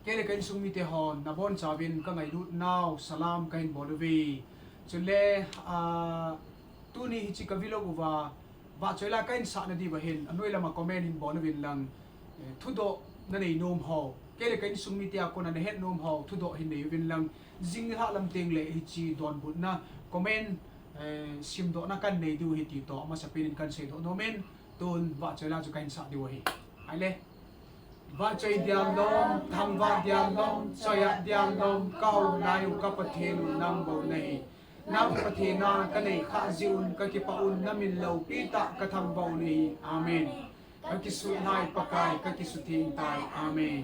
kele kain sungmi te hon na bon chawin ka ngai lut naw salam kain bolwi chule tu ni hi chi ka vilo wa choila kain sa na di ba hin anoi lama comment in bonwin lang thudo na nei nom ho kele kain sungmi te akon na het nom ho thudo hin nei win lang jing ha lam teng le hi chi don but na comment sim do na kan nei du hi ti to ma sa pinin kan se do nomen tun wa choila chu kain sa di wa hi ai le va chơi diam dom tham va diam dom soya diam dom kau nayu kapathin nam bo nei nam pathina ka nei kha jiun ka ki paun namin lo pita ka tham bo nei amen ka ki su nai pakai ka ki su thing tai amen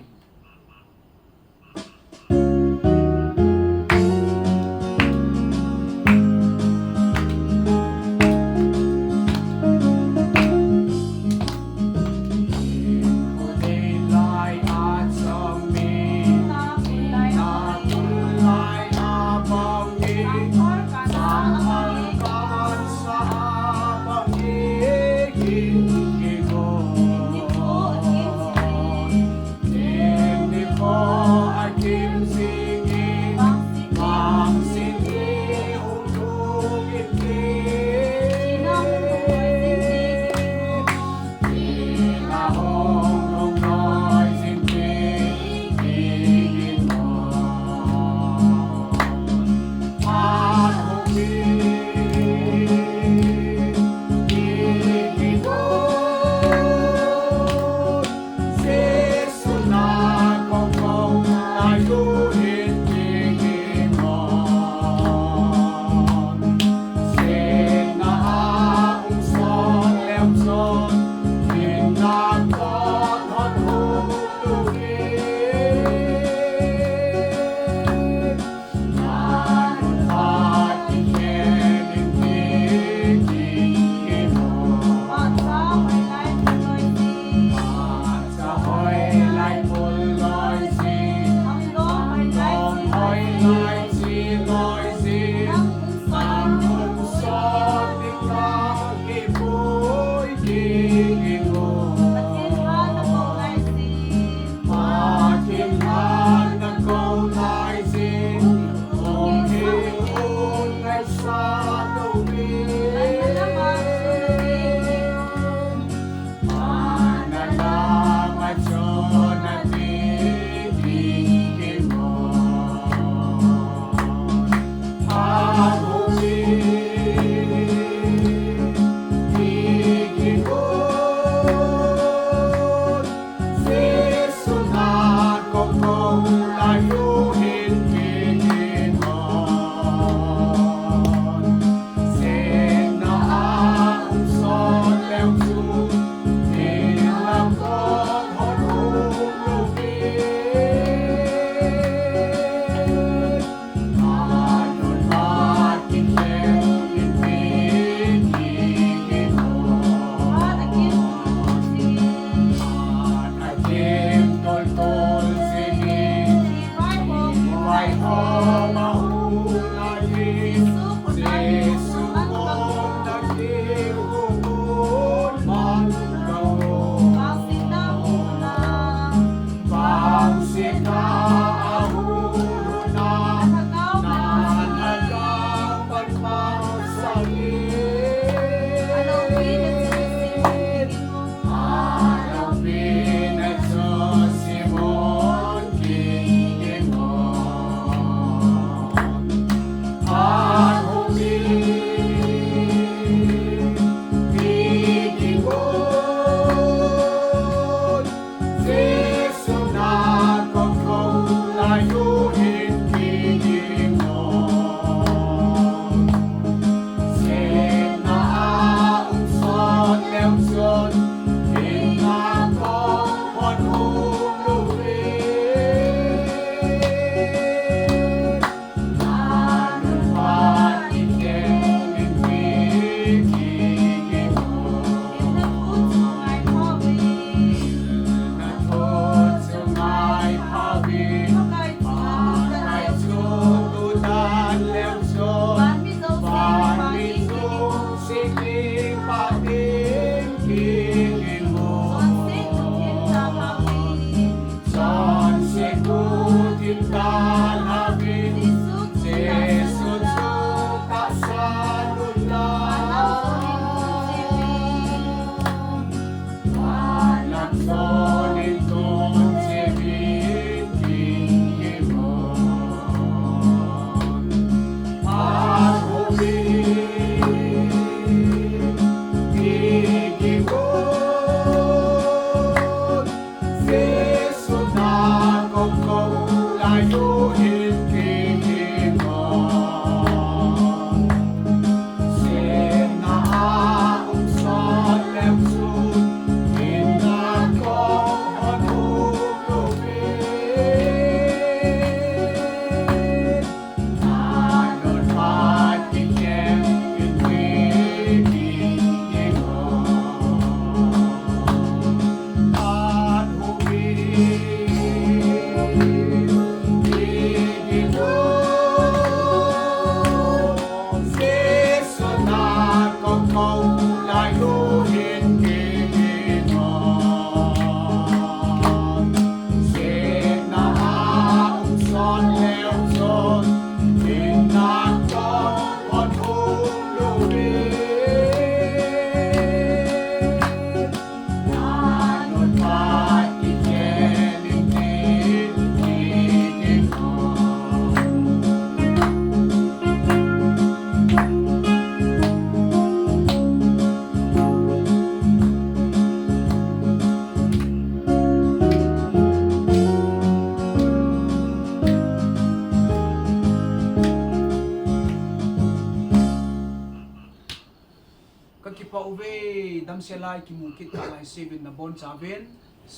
selai ki mukit ka lai 7 na bon chavin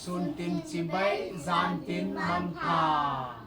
sun tin chibai zan tin mam tha